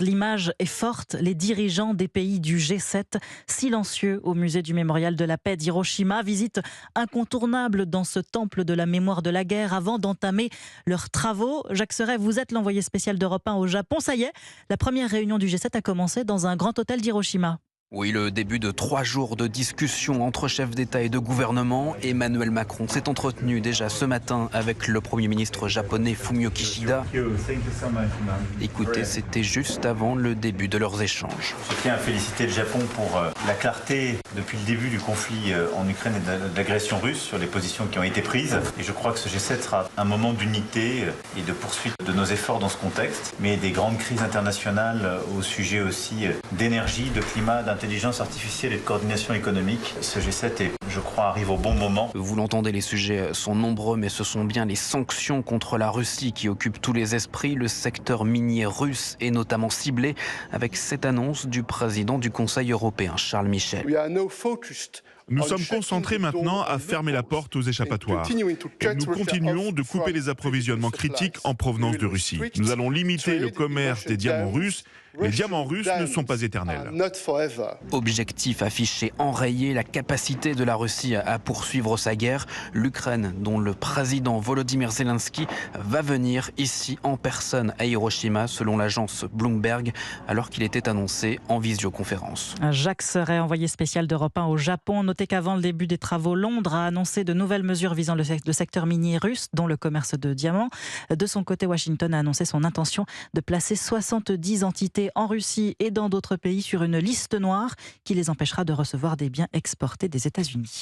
L'image est forte, les dirigeants des pays du G7, silencieux au musée du mémorial de la paix d'Hiroshima, visite incontournable dans ce temple de la mémoire de la guerre avant d'entamer leurs travaux. Jacques Serret, vous êtes l'envoyé spécial d'Europe 1 au Japon. Ça y est, la première réunion du G7 a commencé dans un grand hôtel d'Hiroshima. Oui, le début de 3 jours de discussion entre chefs d'État et de gouvernement. Emmanuel Macron s'est entretenu déjà ce matin avec le Premier ministre japonais Fumio Kishida. Écoutez, c'était juste avant le début de leurs échanges. Je tiens à féliciter le Japon pour la clarté depuis le début du conflit en Ukraine et de l'agression russe sur les positions qui ont été prises. Et je crois que ce G7 sera un moment d'unité et de poursuite de nos efforts dans ce contexte, mais des grandes crises internationales au sujet aussi d'énergie, de climat, d'intelligence artificielle et de coordination économique. Ce G7, je crois, arrive au bon moment. Vous l'entendez, les sujets sont nombreux, mais ce sont bien les sanctions contre la Russie qui occupent tous les esprits. Le secteur minier russe est notamment ciblé avec cette annonce du président du Conseil européen, Charles Michel. Nous sommes concentrés maintenant à fermer la porte aux échappatoires. Et nous continuons de couper les approvisionnements critiques en provenance de Russie. Nous allons limiter le commerce des diamants russes. Les diamants russes ne sont pas éternels. Objectif affiché, enrayer la capacité de la Russie à poursuivre sa guerre. L'Ukraine, dont le président Volodymyr Zelensky va venir ici en personne à Hiroshima, selon l'agence Bloomberg, alors qu'il était annoncé en visioconférence. Jacques Serret, envoyé spécial d'Europe 1 au Japon. Notez qu'avant le début des travaux, Londres a annoncé de nouvelles mesures visant le secteur minier russe, dont le commerce de diamants. De son côté, Washington a annoncé son intention de placer 70 entités en Russie et dans d'autres pays sur une liste noire qui les empêchera de recevoir des biens exportés des États-Unis.